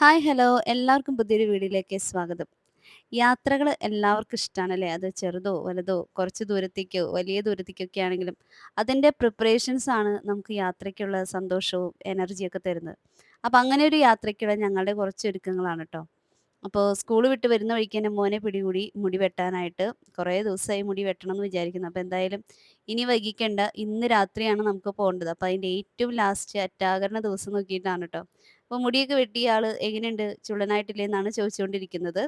Hi hello എല്ലാവർക്കും പുതിയൊരു വീഡിയോയിലേക്ക് സ്വാഗതം. യാത്രകൾ എല്ലാവർക്കും ഇഷ്ടമാണല്ലേ? അത് ചെറുതോ വലുതോ കുറച്ച് ദൂരത്തേക്കോ വലിയ ദൂരത്തേക്കൊക്കെ ആണെങ്കിലും അതിൻ്റെ പ്രിപ്പറേഷൻസ് ആണ് നമുക്ക് യാത്രയ്ക്കുള്ള സന്തോഷവും എനർജിയൊക്കെ തരുന്നത്. അപ്പം അങ്ങനെ ഒരു യാത്രയ്ക്കുള്ള ഞങ്ങളുടെ കുറച്ച് ഒരുക്കങ്ങളാണ് കേട്ടോ. അപ്പോൾ സ്കൂൾ വിട്ട് വരുന്ന വഴിക്ക് എൻ്റെ മോനെ പിടികൂടി മുടി വെട്ടാനായിട്ട്. കുറേ ദിവസമായി മുടി വെട്ടണം എന്ന് വിചാരിക്കുന്നു. അപ്പോൾ എന്തായാലും ഇനി വൈകിക്കേണ്ട, ഇന്ന് രാത്രിയാണ് നമുക്ക് പോകേണ്ടത്. അപ്പോൾ അതിൻ്റെ ഏറ്റവും ലാസ്റ്റ് അറ്റാകരണ ദിവസം നോക്കിയിട്ടാണ് കേട്ടോ. അപ്പോൾ മുടിയൊക്കെ വെട്ടിയ ആള് എങ്ങനെയുണ്ട്, ചുള്ളനായിട്ടില്ലേ എന്നാണ് ചോദിച്ചുകൊണ്ടിരിക്കുന്നത്.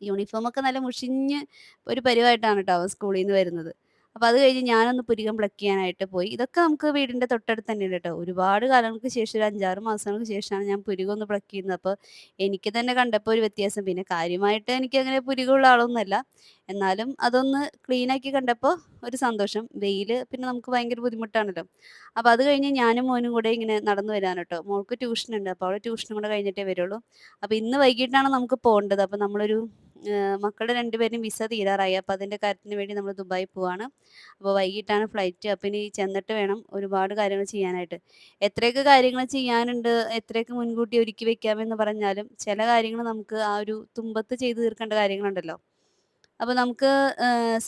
യൂണിഫോമൊക്കെ നല്ല മുഷിഞ്ഞ് ഒരു പരുവായിട്ടാണ് ട്ടോ അവൻ സ്കൂളീന്ന് വരുന്നത്. അപ്പൊ അത് കഴിഞ്ഞ് ഞാനൊന്ന് പുരികം പ്ലക്ക് ചെയ്യാനായിട്ട് പോയി. ഇതൊക്കെ നമുക്ക് വീടിന്റെ തൊട്ടടുത്ത് തന്നെയുണ്ട് ട്ടോ. ഒരുപാട് കാലങ്ങൾക്ക് ശേഷം ഒരു 5, 6 മാസങ്ങൾക്ക് ശേഷമാണ് ഞാൻ പുരികം ഒന്ന് പ്ലക്ക് ചെയ്യുന്നത്. അപ്പൊ എനിക്ക് തന്നെ കണ്ടപ്പോ ഒരു വ്യത്യാസം. പിന്നെ കാര്യമായിട്ട് എനിക്കങ്ങനെ പുരികമുള്ള ആളൊന്നുമല്ല. എന്നാലും അതൊന്ന് ക്ലീനാക്കി കണ്ടപ്പോ ഒരു സന്തോഷം. വെയില് പിന്നെ നമുക്ക് ഭയങ്കര ബുദ്ധിമുട്ടാണല്ലോ. അപ്പൊ അത് കഴിഞ്ഞ് ഞാനും മോനും കൂടെ ഇങ്ങനെ നടന്നു വരാണ് ട്ടോ. മോൾക്ക് ട്യൂഷനുണ്ട്. അപ്പൊ അവള് ട്യൂഷനും കൂടെ കഴിഞ്ഞിട്ടേ വരുള്ളൂ. അപ്പൊ ഇന്ന് വൈകീട്ടാണ് നമുക്ക് പോണ്ടത്. അപ്പൊ നമ്മളൊരു മക്കളുടെ 2 പേരുടെയും വിസ തീരാറായി. അപ്പൊ അതിന്റെ കാര്യത്തിന് വേണ്ടി നമ്മൾ ദുബായി പോവാണ്. അപ്പോൾ വൈകീട്ടാണ് ഫ്ലൈറ്റ്. അപ്പൊ ഇനി ചെന്നിട്ട് വേണം ഒരുപാട് കാര്യങ്ങൾ ചെയ്യാനായിട്ട്. എത്രയൊക്കെ കാര്യങ്ങൾ ചെയ്യാനുണ്ട്, എത്രയൊക്കെ മുൻകൂട്ടി ഒരുക്കി വെക്കാമെന്ന് പറഞ്ഞാലും ചില കാര്യങ്ങൾ നമുക്ക് ആ ഒരു തുമ്പത്ത് ചെയ്ത് തീർക്കേണ്ട കാര്യങ്ങളുണ്ടല്ലോ. അപ്പൊ നമുക്ക്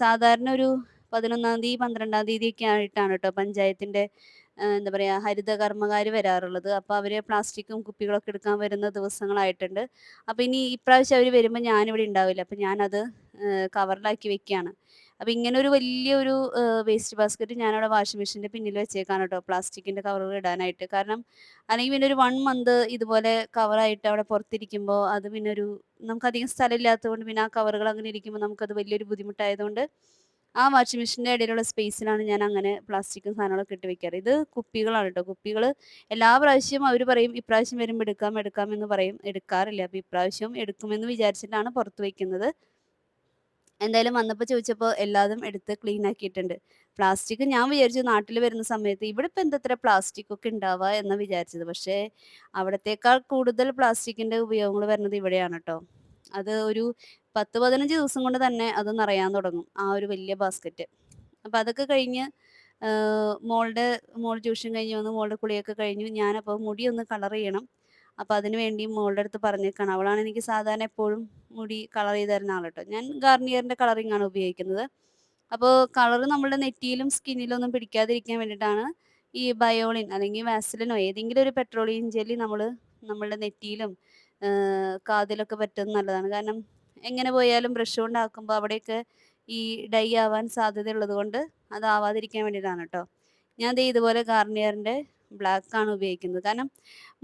സാധാരണ ഒരു 11-ാം തീയതി, 12-ാം തീയതിയൊക്കെ ആയിട്ടാണ് ട്ടോ പഞ്ചായത്തിന്റെ എന്താ പറയാ ഹരിത കർമ്മകാര് വരാറുള്ളത്. അപ്പൊ അവര് പ്ലാസ്റ്റിക്കും കുപ്പികളൊക്കെ എടുക്കാൻ വരുന്ന ദിവസങ്ങളായിട്ടുണ്ട്. അപ്പൊ ഇനി ഇപ്രാവശ്യം അവര് വരുമ്പോ ഞാനിവിടെ ഉണ്ടാവില്ല. അപ്പൊ ഞാനത് കവറിലാക്കി വെക്കുകയാണ്. അപ്പൊ ഇങ്ങനെ ഒരു വലിയൊരു വേസ്റ്റ് ബാസ്ക്കറ്റ് ഞാനവിടെ വാഷിംഗ് മെഷീന്റെ പിന്നിൽ വെച്ചേക്കാണ് ട്ടോ പ്ലാസ്റ്റിക്കിന്റെ കവറുകൾ ഇടാനായിട്ട്. കാരണം അല്ലെങ്കിൽ പിന്നെ ഒരു 1 മന്ത് ഇതുപോലെ കവറായിട്ട് അവിടെ പുറത്തിരിക്കുമ്പോ അത് പിന്നെ നമുക്കധികം സ്ഥലമില്ലാത്തതുകൊണ്ട് പിന്നെ ആ കവറുകൾ അങ്ങനെ ഇരിക്കുമ്പോൾ നമുക്കത് വലിയൊരു ബുദ്ധിമുട്ടായതുകൊണ്ട് ആ വാഷിംഗ് മെഷീന്റെ ഇടയിലുള്ള സ്പേസിലാണ് ഞാൻ അങ്ങനെ പ്ലാസ്റ്റിക്കും സാധനങ്ങളൊക്കെ ഇട്ട് വെക്കാറ്. ഇത് കുപ്പികളാണ് ട്ടോ. കുപ്പികള് എല്ലാ പ്രാവശ്യവും അവര് പറയും ഇപ്രാവശ്യം വരുമ്പോ എടുക്കാം എടുക്കാം എന്ന് പറയും. എടുക്കാറില്ല. അപ്പൊ ഇപ്രാവശ്യം എടുക്കുമെന്ന് വിചാരിച്ചിട്ടാണ് പുറത്ത് വെക്കുന്നത്. എന്തായാലും വന്നപ്പോ ചോദിച്ചപ്പോ എല്ലാതും എടുത്ത് ക്ലീൻ ആക്കിയിട്ടുണ്ട്. പ്ലാസ്റ്റിക് ഞാൻ വിചാരിച്ചു നാട്ടിൽ വരുന്ന സമയത്ത് ഇവിടെ ഇപ്പൊ എന്തത്ര പ്ലാസ്റ്റിക് ഒക്കെ ഉണ്ടാവുക എന്നാ വിചാരിച്ചത്. പക്ഷേ അവിടത്തേക്കാൾ കൂടുതൽ പ്ലാസ്റ്റിക്കിന്റെ ഉപയോഗങ്ങൾ വരുന്നത് ഇവിടെയാണ് ട്ടോ. അത് ഒരു 10, 15 ദിവസം കൊണ്ട് തന്നെ അത് നിറയാൻ തുടങ്ങും. ആ ഒരു വലിയ ബാസ്ക്കറ്റ്. അപ്പൊ അതൊക്കെ കഴിഞ്ഞ് മോൾ ട്യൂഷൻ കഴിഞ്ഞ് വന്നു. മോളുടെ കുളിയൊക്കെ കഴിഞ്ഞു. ഞാനപ്പോ മുടി ഒന്ന് കളർ ചെയ്യണം. അപ്പൊ അതിന് വേണ്ടി മോളുടെ അടുത്ത് പറഞ്ഞേക്കാണ്. അവളാണ് എനിക്ക് സാധാരണ എപ്പോഴും മുടി കളർ ചെയ്ത് തരുന്ന ആള് ട്ടോ. ഞാൻ ഗാർണിയറിന്റെ കളറിംഗ് ആണ് ഉപയോഗിക്കുന്നത്. അപ്പോൾ കളറ് നമ്മുടെ നെറ്റിയിലും സ്കിന്നിലും ഒന്നും പിടിക്കാതിരിക്കാൻ വേണ്ടിയിട്ടാണ് ഈ ബയോളിൻ അല്ലെങ്കിൽ വാസലിനോ ഏതെങ്കിലും ഒരു പെട്രോളിയം ജെല്ലി നമ്മളുടെ നെറ്റിയിലും കാതിലൊക്കെ പറ്റുന്നത് നല്ലതാണ്. കാരണം എങ്ങനെ പോയാലും ബ്രഷ് കൊണ്ടാക്കുമ്പോൾ അവിടെയൊക്കെ ഈ ഡൈ ആവാൻ സാധ്യതയുള്ളത് കൊണ്ട് അതാവാതിരിക്കാൻ വേണ്ടിയിട്ടാണ് ട്ടോ. ഞാൻ ദേ ഇതുപോലെ ഗാർണിയറിന്റെ ബ്ലാക്ക് ആണ് ഉപയോഗിക്കുന്നത്. കാരണം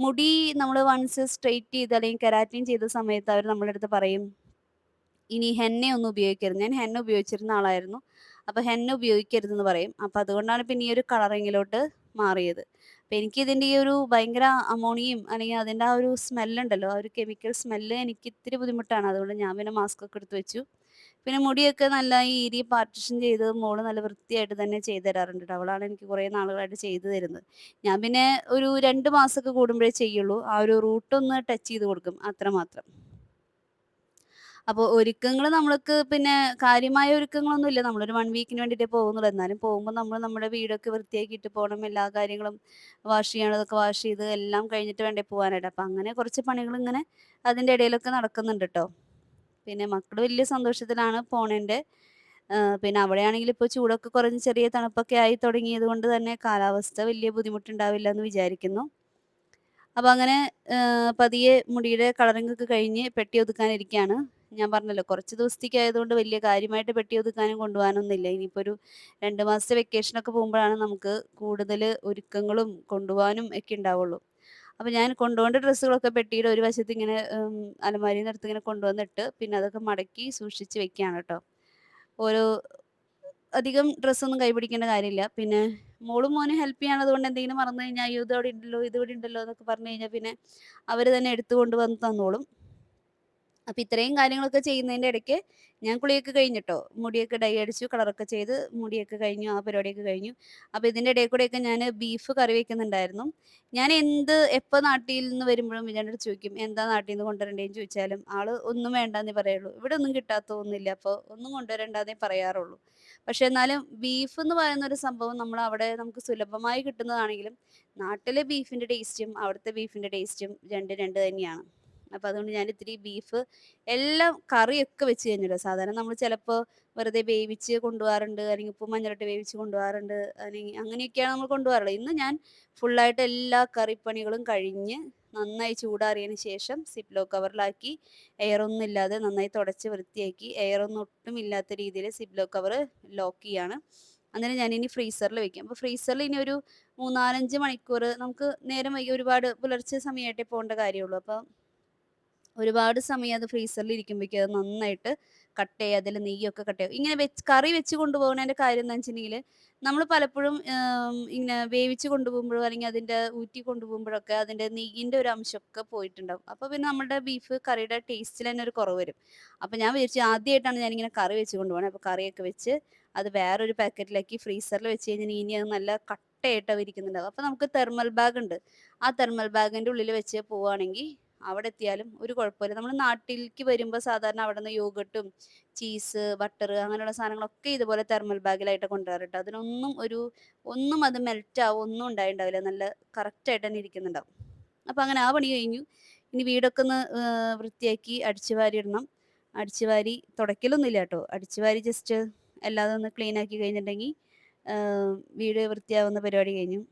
മുടി നമ്മൾ വൺസ് സ്ട്രെയിറ്റ് ചെയ്ത് അല്ലെങ്കിൽ കെരാറ്റിൻ ചെയ്ത സമയത്ത് അവർ നമ്മുടെ അടുത്ത് പറയും ഇനി ഹെന്നയൊന്നും ഉപയോഗിക്കരുത്. ഞാൻ ഹെന്ന ഉപയോഗിച്ചിരുന്ന ആളായിരുന്നു. അപ്പൊ ഹെന്ന ഉപയോഗിക്കരുതെന്ന് പറയും. അപ്പൊ അതുകൊണ്ടാണ് പിന്നെ ഈ ഒരു കളറിങ്ങിലോട്ട് മാറിയത്. അപ്പൊ എനിക്കിതിന്റെ ഈ ഒരു ഭയങ്കര അമോണിയയും അല്ലെങ്കിൽ അതിന്റെ ആ ഒരു സ്മെല്ലുണ്ടല്ലോ, ആ ഒരു കെമിക്കൽ സ്മെല്ല് എനിക്ക് ഇത്തിരി ബുദ്ധിമുട്ടാണ്. അതുകൊണ്ട് ഞാൻ പിന്നെ മാസ്ക് ഒക്കെ എടുത്ത് വെച്ചു. പിന്നെ മുടിയൊക്കെ നല്ല ഈരി പാർട്ടിഷൻ ചെയ്ത് മോള് നല്ല വൃത്തിയായിട്ട് തന്നെ ചെയ്ത് തരാറുണ്ട് ട്ടോ. അവളാണ് എനിക്ക് കുറേ നാളുകളായിട്ട് ചെയ്തു തരുന്നത്. ഞാൻ പിന്നെ ഒരു 2 മാസമൊക്കെ കൂടുമ്പോഴേ ചെയ്യുള്ളൂ. ആ ഒരു റൂട്ടൊന്ന് ടച്ച് ചെയ്ത് കൊടുക്കും അത്രമാത്രം. അപ്പൊ ഒരുക്കങ്ങള് നമ്മൾക്ക് പിന്നെ കാര്യമായ ഒരുക്കങ്ങളൊന്നുമില്ല. നമ്മളൊരു 1 വീക്കിന് വേണ്ടിയിട്ടേ പോകുന്നുള്ളൂ. എന്നാലും പോകുമ്പോ നമ്മൾ നമ്മുടെ വീടൊക്കെ വൃത്തിയാക്കിയിട്ട് പോണം. എല്ലാ കാര്യങ്ങളും വാഷ് ചെയ്യാനുള്ളതൊക്കെ വാഷ് ചെയ്ത് എല്ലാം കഴിഞ്ഞിട്ട് വേണ്ടേ പോവാനായിട്ട്. അപ്പൊ അങ്ങനെ കുറച്ച് പണികളിങ്ങനെ അതിന്റെ ഇടയിലൊക്കെ നടക്കുന്നുണ്ട് ട്ടോ. പിന്നെ മക്കള് വലിയ സന്തോഷത്തിലാണ് പോണേന്റെ. പിന്നെ അവിടെയാണെങ്കില് ഇപ്പൊ ചൂടൊക്കെ കുറഞ്ഞ് ചെറിയ തണുപ്പൊക്കെ ആയി തുടങ്ങിയത് കൊണ്ട് തന്നെ കാലാവസ്ഥ വലിയ ബുദ്ധിമുട്ടുണ്ടാവില്ല എന്ന് വിചാരിക്കുന്നു. അപ്പൊ അങ്ങനെ പതിയെ മുടിയുടെ കളറിംഗ് ഒക്കെ കഴിഞ്ഞ് പെട്ടി ഒതുക്കാനിരിക്കുകയാണ്. ഞാൻ പറഞ്ഞല്ലോ കുറച്ച് ദിവസത്തേക്ക് ആയതുകൊണ്ട് വലിയ കാര്യമായിട്ട് പെട്ടി ഒതുക്കാനും കൊണ്ടുപോകാനൊന്നുമില്ല. ഇനിയിപ്പോ ഒരു 2 മാസത്തെ വെക്കേഷനൊക്കെ പോകുമ്പോഴാണ് നമുക്ക് കൂടുതൽ ഒരുക്കങ്ങളും കൊണ്ടുപോകാനും ഒക്കെ ഉണ്ടാവുള്ളൂ. അപ്പൊ ഞാൻ കൊണ്ടുപോകേണ്ട ഡ്രസ്സുകളൊക്കെ പെട്ടിയുടെ ഒരു വശത്ത് ഇങ്ങനെ അലമാരിയിൽ നിന്ന് എടുത്ത് ഇങ്ങനെ കൊണ്ടുവന്നിട്ട് പിന്നെ അതൊക്കെ മടക്കി സൂക്ഷിച്ച് വെക്കുകയാണ് ട്ടോ. ഓരോ അധികം ഡ്രസ്സൊന്നും കൈ പിടിക്കേണ്ട കാര്യമില്ല. പിന്നെ മോളും മോനും ഹെൽപ്പ് ചെയ്യാനുള്ളത് കൊണ്ട് എന്തെങ്കിലും മറന്നു കഴിഞ്ഞാൽ അയ്യോ ഇത് അവിടെ ഉണ്ടല്ലോ, ഇത് ഇവിടെ ഉണ്ടല്ലോ എന്നൊക്കെ പറഞ്ഞു കഴിഞ്ഞാൽ പിന്നെ അവര് തന്നെ എടുത്തു കൊണ്ട് വന്ന് തന്നോളും. അപ്പൊ ഇത്രയും കാര്യങ്ങളൊക്കെ ചെയ്യുന്നതിന്റെ ഇടയ്ക്ക് ഞാൻ കുളിയൊക്കെ കഴിഞ്ഞിട്ടോ. മുടിയൊക്കെ ഡൈ അടിച്ചു, കളറൊക്കെ ചെയ്ത് മുടിയൊക്കെ കഴിഞ്ഞു, ആ പരിപാടിയൊക്കെ കഴിഞ്ഞു. അപ്പൊ ഇതിന്റെ ഇടയിൽ കൂടെയൊക്കെ ഞാന് ബീഫ് കറി വെക്കുന്നുണ്ടായിരുന്നു. ഞാൻ എപ്പോ നാട്ടിൽ നിന്ന് വരുമ്പോഴും വിജയന്റെ അടുത്ത് ചോദിക്കും, "എന്താ നാട്ടിൽ നിന്ന് കൊണ്ടുവരണ്ടേന്ന്?" ചോദിച്ചാലും ആള് ഒന്നും വേണ്ടാന്നേ പറയുള്ളൂ. ഇവിടെ ഒന്നും കിട്ടാത്തൊന്നുമില്ല, അപ്പൊ ഒന്നും കൊണ്ടുവരണ്ടാന്നേ പറയാറുള്ളൂ. പക്ഷെ എന്നാലും ബീഫ് എന്ന് പറയുന്ന ഒരു സംഭവം നമ്മളവിടെ നമുക്ക് സുലഭമായി കിട്ടുന്നതാണെങ്കിലും നാട്ടിലെ ബീഫിന്റെ ടേസ്റ്റും അവിടുത്തെ ബീഫിന്റെ ടേസ്റ്റും രണ്ടും രണ്ട് തന്നെയാണ്. അപ്പൊ അതുകൊണ്ട് ഞാൻ ഇത്തിരി ബീഫ് എല്ലാം കറിയൊക്കെ വെച്ച് കഴിഞ്ഞിട്ട് സാധാരണ നമ്മൾ ചിലപ്പോൾ വെറുതെ വേവിച്ച് കൊണ്ടുപോകാറുണ്ട്, അല്ലെങ്കിൽ ഉപ്പും മഞ്ഞളിട്ട് വേവിച്ച് കൊണ്ടുപോകാറുണ്ട്, അല്ലെങ്കിൽ അങ്ങനെയൊക്കെയാണ് നമ്മൾ കൊണ്ടുപോകാറുള്ളത്. ഇന്ന് ഞാൻ ഫുള്ളായിട്ട് എല്ലാ കറിപ്പണികളും കഴിഞ്ഞ് നന്നായി ചൂടാറിയതിന് ശേഷം സിപ്ലോ കവറിലാക്കി എയറൊന്നും ഇല്ലാതെ നന്നായി തുടച്ച് വൃത്തിയാക്കി എയറൊന്നും ഒട്ടും ഇല്ലാത്ത രീതിയിൽ സിപ്ലോ കവർ ലോക്ക് ചെയ്യാണ്. അന്നേരം ഞാനിനി ഫ്രീസറിൽ വെക്കും. അപ്പോൾ ഫ്രീസറിൽ ഇനി ഒരു 3-4-5 മണിക്കൂർ നമുക്ക് നേരം വൈകി ഒരുപാട് പുലർച്ചെ സമയമായിട്ടേ പോകേണ്ട കാര്യമുള്ളൂ. അപ്പോൾ ഒരുപാട് സമയം അത് ഫ്രീസറിൽ ഇരിക്കുമ്പോഴേക്കും അത് നന്നായിട്ട് കട്ടയായി അതിൽ നെയ്യൊക്കെ കട്ടയാവും. ഇങ്ങനെ കറി വെച്ച് കൊണ്ടുപോകുന്നതിന്റെ കാര്യം എന്താണെന്ന് വെച്ചിട്ടുണ്ടെങ്കിൽ നമ്മൾ പലപ്പോഴും ഇങ്ങനെ വേവിച്ച് കൊണ്ടുപോകുമ്പോഴോ അല്ലെങ്കിൽ അതിന്റെ ഊറ്റി കൊണ്ടുപോകുമ്പോഴൊക്കെ അതിന്റെ നെയ്യിന്റെ ഒരു അംശമൊക്കെ പോയിട്ടുണ്ടാവും. അപ്പോൾ പിന്നെ നമ്മുടെ ബീഫ് കറിയുടെ ടേസ്റ്റിൽ തന്നെ ഒരു കുറവ് വരും. അപ്പോൾ ഞാൻ വിചാരിച്ചു ആദ്യമായിട്ടാണ് ഞാനിങ്ങനെ കറി വെച്ച് കൊണ്ടുപോകണത്. അപ്പോൾ കറിയൊക്കെ വെച്ച് അത് വേറൊരു പാക്കറ്റിലാക്കി ഫ്രീസറിൽ വെച്ച് കഴിഞ്ഞാൽ ഇനി അത് നല്ല കട്ടയായിട്ട് ഇരിക്കുന്നുണ്ടാവും. അപ്പോൾ നമുക്ക് തെർമൽ ബാഗ് ഉണ്ട്. ആ തെർമൽ ബാഗിന്റെ ഉള്ളിൽ വെച്ച് പോവുകയാണെങ്കിൽ അവിടെ എത്തിയാലും ഒരു കുഴപ്പമില്ല. നമ്മൾ നാട്ടിലേക്ക് വരുമ്പോൾ സാധാരണ അവിടുന്ന് യോഗട്ടും ചീസ്, ബട്ടർ അങ്ങനെയുള്ള സാധനങ്ങളൊക്കെ ഇതുപോലെ തെർമൽ ബാഗിലായിട്ട് കൊണ്ടുവരാറ് ട്ടോ. ഒന്നും അത് മെൽറ്റ് ആവോ ഒന്നും ഉണ്ടായിണ്ടാവില്ല. നല്ല കറക്റ്റായിട്ട് തന്നെ ഇരിക്കുന്നുണ്ടാവും. അപ്പൊ അങ്ങനെ ആ പണി കഴിഞ്ഞു. ഇനി വീടൊക്കെ ഒന്ന് വൃത്തിയാക്കി അടിച്ചു വാരി ഇടണം. അടിച്ചു വാരി തുടയ്ക്കലൊന്നുമില്ല കേട്ടോ. അടിച്ചു വാരി ജസ്റ്റ് എല്ലാതും ഒന്ന് ക്ലീൻ ആക്കി കഴിഞ്ഞിട്ടുണ്ടെങ്കിൽ വീട് വൃത്തിയാവുന്ന പരിപാടി കഴിഞ്ഞു.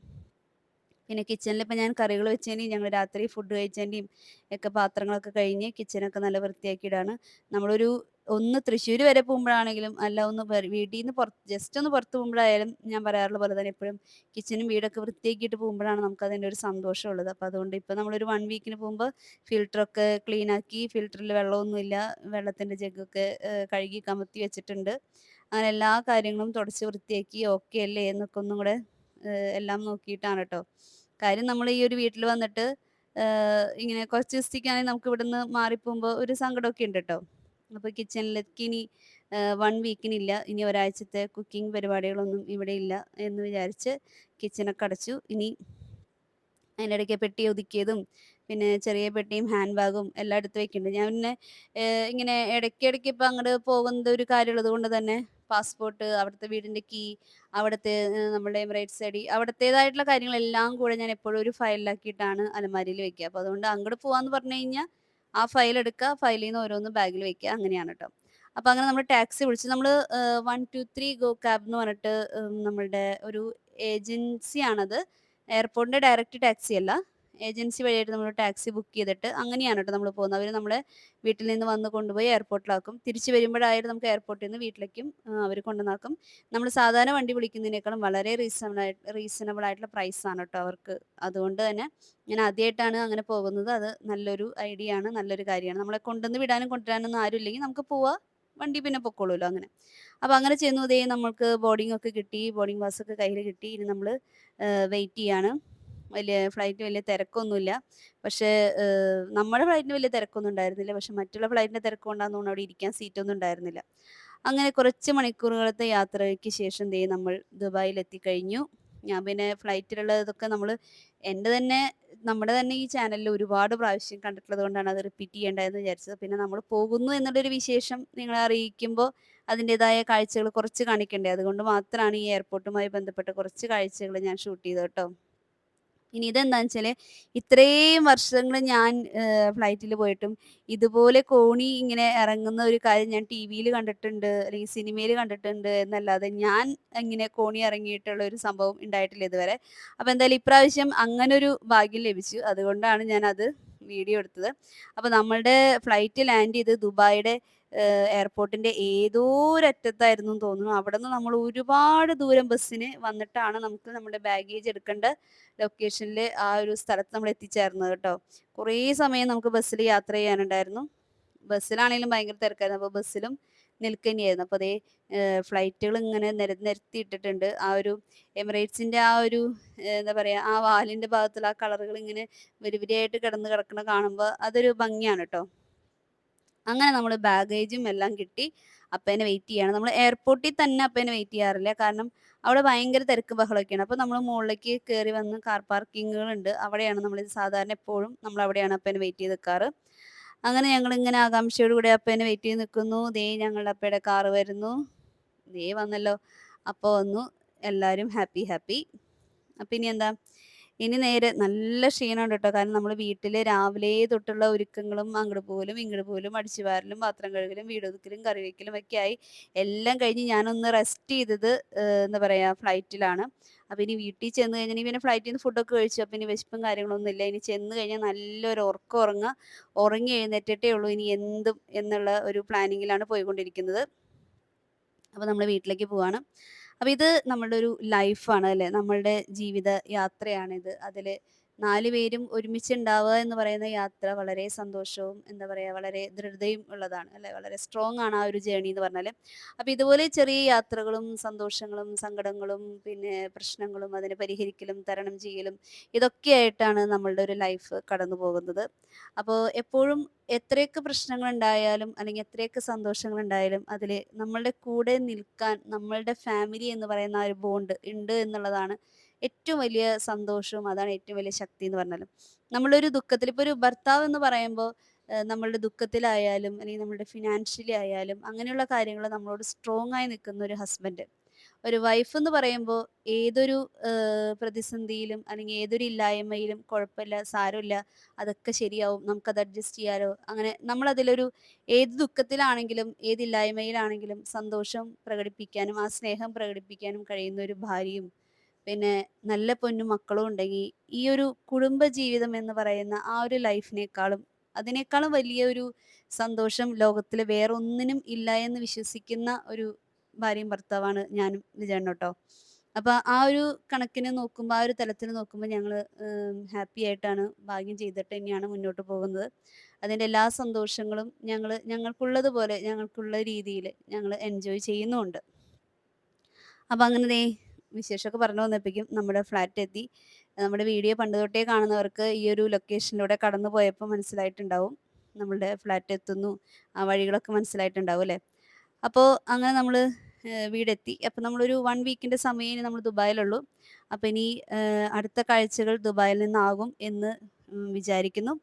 പിന്നെ കിച്ചണിൽ ഇപ്പം ഞാൻ കറികൾ വെച്ചതിൻ്റെയും ഞങ്ങൾ രാത്രി ഫുഡ് കഴിച്ചതിൻ്റെയും ഒക്കെ പാത്രങ്ങളൊക്കെ കഴിഞ്ഞ് കിച്ചണൊക്കെ നല്ല വൃത്തിയാക്കിയിടാണ്. നമ്മളൊരു ഒന്ന് തൃശ്ശൂർ വരെ പോകുമ്പോഴാണെങ്കിലും അല്ല ഒന്ന് വീട്ടിൽ നിന്ന് ജസ്റ്റ് ഒന്ന് പുറത്ത് പോകുമ്പോഴായാലും ഞാൻ പറയാറുള്ള പോലെ തന്നെ എപ്പോഴും കിച്ചണും വീടൊക്കെ വൃത്തിയാക്കിയിട്ട് പോകുമ്പോഴാണ് നമുക്ക് അതിൻ്റെ ഒരു സന്തോഷമുള്ളത്. അപ്പോൾ അതുകൊണ്ട് ഇപ്പോൾ നമ്മളൊരു 1 വീക്കിന് പോകുമ്പോൾ ഫിൽറ്ററൊക്കെ ക്ലീൻ ആക്കി, ഫിൽറ്ററിൽ വെള്ളമൊന്നുമില്ല, വെള്ളത്തിൻ്റെ ജഗ്ഗൊക്കെ കഴുകി കമത്തി വെച്ചിട്ടുണ്ട്. അങ്ങനെ എല്ലാ കാര്യങ്ങളും തുടച്ച് വൃത്തിയാക്കി ഓക്കെ അല്ലേ എന്നൊക്കെ ഒന്നും കൂടെ എല്ലാം നോക്കിയിട്ടാണ് കേട്ടോ. കാര്യം നമ്മൾ ഈ ഒരു വീട്ടിൽ വന്നിട്ട് ഇങ്ങനെ കുറച്ച് ദിവസത്തേക്കാണെങ്കിൽ നമുക്ക് ഇവിടുന്ന് മാറിപ്പോകുമ്പോൾ ഒരു സങ്കടമൊക്കെ ഉണ്ട് കേട്ടോ. അപ്പോൾ കിച്ചണിലേക്ക് ഇനി 1 വീക്കിനില്ല. ഇനി ഒരാഴ്ചത്തെ കുക്കിംഗ് പരിപാടികളൊന്നും ഇവിടെ ഇല്ല എന്ന് വിചാരിച്ച് കിച്ചണൊക്കെ അടച്ചു. ഇനി അതിൻ്റെ ഇടയ്ക്ക് പെട്ടി ഒതുക്കിയതും പിന്നെ ചെറിയ പെട്ടിയും ഹാൻഡ് ബാഗും എല്ലാം എടുത്ത് വെക്കുന്നുണ്ട്. ഞാൻ പിന്നെ ഇങ്ങനെ ഇടയ്ക്കിടയ്ക്ക് ഇപ്പം അങ്ങോട്ട് പോകുന്ന ഒരു കാര്യമുള്ളത് കൊണ്ട് തന്നെ പാസ്പോർട്ട്, അവിടുത്തെ വീടിൻ്റെ കീ, അവിടുത്തെ നമ്മുടെ എമിറേറ്റ്സ് ഐഡി, അവിടുത്തേതായിട്ടുള്ള കാര്യങ്ങളെല്ലാം കൂടെ ഞാൻ എപ്പോഴും ഒരു ഫയലിലാക്കിയിട്ടാണ് അലമാരിയിൽ വെക്കുക. അപ്പോൾ അതുകൊണ്ട് അങ്ങോട്ട് പോകാമെന്ന് പറഞ്ഞു കഴിഞ്ഞാൽ ആ ഫയൽ എടുക്കുക, ഫയലിൽ നിന്ന് ഓരോന്ന് ബാഗിൽ വെക്കുക, അങ്ങനെയാണ് കേട്ടോ. അപ്പോൾ അങ്ങനെ നമ്മൾ ടാക്സി വിളിച്ച് നമ്മൾ 123 ഗോ ക്യാബ് എന്ന് പറഞ്ഞിട്ട് നമ്മളുടെ ഒരു ഏജൻസിയാണത്. എയർപോർട്ടിന്റെ ഡയറക്റ്റ് ടാക്സി അല്ല. ഏജൻസി വഴിയായിട്ട് നമ്മൾ ടാക്സി ബുക്ക് ചെയ്തിട്ട് അങ്ങനെയാണ് കേട്ടോ നമ്മൾ പോകുന്നത്. അവർ നമ്മളെ വീട്ടിൽ നിന്ന് വന്ന് കൊണ്ടുപോയി എയർപോർട്ടിലാക്കും. തിരിച്ച് വരുമ്പോഴായാലും നമുക്ക് എയർപോർട്ടിൽ നിന്ന് വീട്ടിലേക്കും അവർ കൊണ്ടുവന്നാക്കും. നമ്മൾ സാധാരണ വണ്ടി വിളിക്കുന്നതിനേക്കാളും വളരെ റീസണബിൾ ആയിട്ടുള്ള പ്രൈസാണ് കേട്ടോ അവർക്ക്. അതുകൊണ്ട് തന്നെ ഞാൻ ആദ്യമായിട്ടാണ് അങ്ങനെ പോകുന്നത്. അത് നല്ലൊരു ഐഡിയ ആണ്, നല്ലൊരു കാര്യമാണ്. നമ്മളെ കൊണ്ടുവന്ന് വിടാനും കൊണ്ടുവരാനൊന്നും ആരും ഇല്ലെങ്കിൽ നമുക്ക് പോവാം, വണ്ടി പിന്നെ പൊക്കോളൂല്ലോ അങ്ങനെ. അപ്പോൾ അങ്ങനെ ചെന്നു. ദേ നമ്മൾക്ക് ബോർഡിംഗ് ഒക്കെ കിട്ടി, ബോർഡിംഗ് പാസ്സൊക്കെ കയ്യിൽ കിട്ടി. ഇനി നമ്മൾ വെയിറ്റ് ചെയ്യാണ്. ഫ്ലൈറ്റ് വലിയ തിരക്കൊന്നുമില്ല. പക്ഷേ നമ്മുടെ ഫ്ലൈറ്റിന് വലിയ തിരക്കൊന്നും ഉണ്ടായിരുന്നില്ല. പക്ഷെ മറ്റുള്ള ഫ്ലൈറ്റിൻ്റെ തിരക്ക് കൊണ്ടാന്ന് തോന്നുന്നു അവിടെ ഇരിക്കാൻ സീറ്റൊന്നും ഉണ്ടായിരുന്നില്ല. അങ്ങനെ കുറച്ച് മണിക്കൂറുകളത്തെ യാത്രയ്ക്ക് ശേഷം ദേ നമ്മൾ ദുബായിൽ എത്തിക്കഴിഞ്ഞു. ഞാൻ പിന്നെ ഫ്ലൈറ്റിലുള്ള ഇതൊക്കെ എൻ്റെ തന്നെ നമ്മുടെ തന്നെ ഈ ചാനലിൽ ഒരുപാട് പ്രാവശ്യം കണ്ടിട്ടുള്ളത് കൊണ്ടാണ് അത് റിപ്പീറ്റ് ചെയ്യേണ്ടതെന്ന് വിചാരിച്ചത്. പിന്നെ നമ്മൾ പോകുന്നു എന്നുള്ളൊരു വിശേഷം നിങ്ങളെ അറിയിക്കുമ്പോൾ അതിൻ്റെതായ കാഴ്ചകൾ കുറച്ച് കാണിക്കണ്ടേ. അതുകൊണ്ട് മാത്രമാണ് ഈ എയർപോർട്ടുമായി ബന്ധപ്പെട്ട കുറച്ച് കാഴ്ചകൾ ഞാൻ ഷൂട്ട് ചെയ്തത് കേട്ടോ. ഇനി ഇതെന്താന്ന് വെച്ചാല് ഇത്രയും വർഷങ്ങൾ ഞാൻ ഫ്ലൈറ്റിൽ പോയിട്ടും ഇതുപോലെ കോണി ഇങ്ങനെ ഇറങ്ങുന്ന ഒരു കാര്യം ഞാൻ ടിവിയിൽ കണ്ടിട്ടുണ്ട് അല്ലെങ്കിൽ സിനിമയിൽ കണ്ടിട്ടുണ്ട് എന്നല്ലാതെ ഞാൻ ഇങ്ങനെ കോണി ഇറങ്ങിയിട്ടുള്ള ഒരു സംഭവം ഉണ്ടായിട്ടില്ല ഇതുവരെ. അപ്പോൾ എന്തായാലും ഇപ്രാവശ്യം അങ്ങനൊരു ഭാഗ്യം ലഭിച്ചു. അതുകൊണ്ടാണ് ഞാനത് വീഡിയോ എടുത്തത്. അപ്പോൾ നമ്മളുടെ ഫ്ലൈറ്റ് ലാൻഡ് ചെയ്ത് ദുബായിയുടെ എയർപോർട്ടിന്റെ ഏതോ ഒരറ്റത്തായിരുന്നു എന്ന് തോന്നുന്നു. അവിടുന്ന് നമ്മൾ ഒരുപാട് ദൂരം ബസ്സിന് വന്നിട്ടാണ് നമുക്ക് നമ്മുടെ ബാഗേജ് എടുക്കേണ്ട ലൊക്കേഷനിൽ ആ ഒരു സ്ഥലത്ത് നമ്മൾ എത്തിച്ചേർന്നത് കേട്ടോ. കുറേ സമയം നമുക്ക് ബസ്സിൽ യാത്ര ചെയ്യാനുണ്ടായിരുന്നു. ബസ്സിലാണെങ്കിലും ഭയങ്കര തിരക്കായിരുന്നു. അപ്പോൾ ബസ്സിലും നിൽക്കുകയായിരുന്നു. അപ്പോൾ അതേ ഫ്ലൈറ്റുകൾ ഇങ്ങനെ നിരത്തിയിട്ടിട്ടുണ്ട്. ആ ഒരു എമിറേറ്റ്സിൻ്റെ ആ ഒരു എന്താ പറയുക, ആ വാലിൻ്റെ ഭാഗത്തുള്ള ആ കളറുകൾ ഇങ്ങനെ വരിവരിയായിട്ട് കിടന്ന് കിടക്കണ കാണുമ്പോൾ അതൊരു ഭംഗിയാണ് കേട്ടോ. അങ്ങനെ നമ്മള് ബാഗേജും എല്ലാം കിട്ടി അപ്പേനെ വെയിറ്റ് ചെയ്യാണ്. നമ്മള് എയർപോർട്ടിൽ തന്നെ അപ്പേനെ വെയിറ്റ് ചെയ്യാറില്ല. കാരണം അവിടെ ഭയങ്കര തിരക്കും ബഹളമൊക്കെയാണ്. അപ്പൊ നമ്മള് മോളിലേക്ക് കേറി വന്ന് കാർ പാർക്കിങ്ങുകളുണ്ട്. അവിടെയാണ് നമ്മളിത് സാധാരണ എപ്പോഴും നമ്മളവിടെയാണ് അപ്പേനെ വെയിറ്റ് ചെയ്ത് നിക്കാറ്. അങ്ങനെ ഞങ്ങളിങ്ങനെ ആകാംക്ഷയോട് കൂടി അപ്പേനെ വെയിറ്റ് ചെയ്ത് നിക്കുന്നു. ദേ ഞങ്ങളുടെ അപ്പയുടെ കാറ് വരുന്നു. ദേ വന്നല്ലോ. അപ്പ വന്നു. എല്ലാരും ഹാപ്പി ഹാപ്പി. അപ്പൊ ഇനി എന്താ? ഇനി നേരെ നല്ല ക്ഷീണമുണ്ട് ട്ടോ. കാരണം നമ്മള് വീട്ടില് രാവിലേ തൊട്ടുള്ള ഒരുക്കങ്ങളും അങ്ങട് പോവലും, ഇങ്ങട് പോവലും, അടിച്ചു വാരലും, പാത്രം കഴുകലും, വീടൊതുക്കലും, കറി വെക്കലും ഒക്കെ ആയി എല്ലാം കഴിഞ്ഞ് ഞാനൊന്ന് റെസ്റ്റ് ചെയ്തത് എന്താ പറയാ ഫ്ലൈറ്റിലാണ്. അപ്പൊ ഇനി വീട്ടിൽ ചെന്ന് കഴിഞ്ഞാൽ ഇനി പിന്നെ ഫ്ലൈറ്റിൽ നിന്ന് ഫുഡൊക്കെ കഴിച്ചു. അപ്പൊ ഇനി വിശപ്പും കാര്യങ്ങളൊന്നും ഇല്ല. ഇനി ചെന്ന് കഴിഞ്ഞാൽ നല്ലൊരു ഉറക്കം ഉറങ്ങുക. ഉറങ്ങി എഴുന്നേറ്റിട്ടേ ഉള്ളൂ ഇനി എന്തും എന്നുള്ള ഒരു പ്ലാനിങ്ങിലാണ് പോയിക്കൊണ്ടിരിക്കുന്നത്. അപ്പൊ നമ്മള് വീട്ടിലേക്ക് പോവാണ്. അപ്പൊ ഇത് നമ്മളുടെ ഒരു ലൈഫാണ് അല്ലേ? നമ്മളുടെ ജീവിത യാത്രയാണിത്. അതില് 4 പേരും ഒരുമിച്ചുണ്ടാവുക എന്ന് പറയുന്ന യാത്ര വളരെ സന്തോഷവും എന്താ പറയാ വളരെ ദൃഢതയും ഉള്ളതാണ് അല്ലേ? വളരെ സ്ട്രോങ് ആണ് ആ ഒരു ജേർണി എന്ന് പറഞ്ഞാല്. അപ്പൊ ഇതുപോലെ ചെറിയ യാത്രകളും സന്തോഷങ്ങളും സങ്കടങ്ങളും പിന്നെ പ്രശ്നങ്ങളും അതിനെ പരിഹരിക്കലും തരണം ചെയ്യലും ഇതൊക്കെയായിട്ടാണ് നമ്മളുടെ ഒരു ലൈഫ് കടന്നു പോകുന്നത്. അപ്പോൾ എപ്പോഴും എത്രയൊക്കെ പ്രശ്നങ്ങളുണ്ടായാലും അല്ലെങ്കിൽ എത്രയൊക്കെ സന്തോഷങ്ങളുണ്ടായാലും അതില് നമ്മളുടെ കൂടെ നിൽക്കാൻ നമ്മളുടെ ഫാമിലി എന്ന് പറയുന്ന ആ ഒരു ബോണ്ട് ഉണ്ട് എന്നുള്ളതാണ് ഏറ്റവും വലിയ സന്തോഷവും അതാണ് ഏറ്റവും വലിയ ശക്തി എന്ന് പറഞ്ഞാലും. നമ്മളൊരു ദുഃഖത്തിൽ ഇപ്പൊ ഒരു ഭർത്താവ് എന്ന് പറയുമ്പോൾ നമ്മളുടെ ദുഃഖത്തിലായാലും അല്ലെങ്കിൽ നമ്മുടെ ഫിനാൻഷ്യലി ആയാലും അങ്ങനെയുള്ള കാര്യങ്ങൾ നമ്മളോട് സ്ട്രോങ് ആയി നിൽക്കുന്ന ഒരു ഹസ്ബൻഡ്. ഒരു വൈഫ് എന്ന് പറയുമ്പോൾ ഏതൊരു പ്രതിസന്ധിയിലും അല്ലെങ്കിൽ ഏതൊരു ഇല്ലായ്മയിലും കുഴപ്പമില്ല സാരമില്ല അതൊക്കെ ശരിയാവും നമുക്കത് അഡ്ജസ്റ്റ് ചെയ്യാലോ അങ്ങനെ നമ്മളതിലൊരു ഏത് ദുഃഖത്തിലാണെങ്കിലും ഏത് ഇല്ലായ്മയിലാണെങ്കിലും സന്തോഷം പ്രകടിപ്പിക്കാനും ആ സ്നേഹം പ്രകടിപ്പിക്കാനും കഴിയുന്ന ഒരു ഭാര്യയും പിന്നെ നല്ല പൊന്നും മക്കളും ഉണ്ടെങ്കിൽ ഈ ഒരു കുടുംബ ജീവിതം എന്ന് പറയുന്ന ആ ഒരു ലൈഫിനേക്കാളും അതിനേക്കാളും വലിയൊരു സന്തോഷം ലോകത്തിൽ വേറെ ഒന്നിനും ഇല്ല എന്ന് വിശ്വസിക്കുന്ന ഒരു ഭാര്യയും ഭർത്താവാണ് ഞാനും വിജയണ്ണും ട്ടോ. അപ്പൊ ആ ഒരു കണക്കിന് നോക്കുമ്പോ, ആ ഒരു തലത്തില് നോക്കുമ്പോ ഞങ്ങള് ഹാപ്പി ആയിട്ടാണ് ഭാഗ്യം ചെയ്തിട്ട് തന്നെയാണ് മുന്നോട്ട് പോകുന്നത്. അതിന്റെ എല്ലാ സന്തോഷങ്ങളും ഞങ്ങൾക്കുള്ളതുപോലെ ഞങ്ങൾക്കുള്ള രീതിയില് ഞങ്ങള് എൻജോയ് ചെയ്യുന്നുമുണ്ട്. അപ്പൊ അങ്ങനെ ദേ വിശേഷമൊക്കെ പറഞ്ഞു വന്നപ്പോഴേക്കും നമ്മുടെ ഫ്ലാറ്റ് എത്തി. നമ്മുടെ വീഡിയോ പണ്ട് തൊട്ടേ കാണുന്നവർക്ക് ഈ ഒരു ലൊക്കേഷനിലൂടെ കടന്നു പോയപ്പോൾ മനസ്സിലായിട്ടുണ്ടാവും. നമ്മളുടെ ഫ്ലാറ്റ് എത്തുന്നു. ആ വഴികളൊക്കെ മനസ്സിലായിട്ടുണ്ടാവും അല്ലേ? അപ്പോൾ അങ്ങനെ നമ്മള് വീടെത്തി. അപ്പോൾ നമ്മളൊരു 1 വീക്കിന്റെ സമയമേ ഇനി നമ്മൾ ദുബായിലുള്ളൂ. അപ്പോൾ ഇനി അടുത്ത കാഴ്ചകൾ ദുബായിൽ നിന്നാകും എന്ന് വിചാരിക്കുന്നു.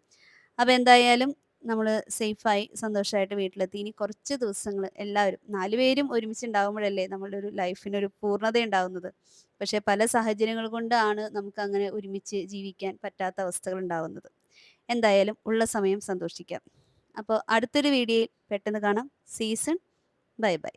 അപ്പോൾ എന്തായാലും നമ്മള് സേഫായി സന്തോഷമായിട്ട് വീട്ടിലെത്തി. ഇനി കുറച്ച് ദിവസങ്ങള് എല്ലാവരും 4 പേരും ഒരുമിച്ചുണ്ടാകുമ്പോഴല്ലേ നമ്മളുടെ ഒരു ലൈഫിനൊരു പൂർണ്ണത ഉണ്ടാവുന്നത്. പക്ഷേ പല സാഹചര്യങ്ങൾ കൊണ്ടാണ് നമുക്കങ്ങനെ ഒരുമിച്ച് ജീവിക്കാൻ പറ്റാത്ത അവസ്ഥകൾ ഉണ്ടാവുന്നത്. എന്തായാലും ഉള്ള സമയം സന്തോഷിക്കാം. അപ്പോൾ അടുത്തൊരു വീഡിയോയിൽ പെട്ടെന്ന് കാണാം. See you soon. Bye by.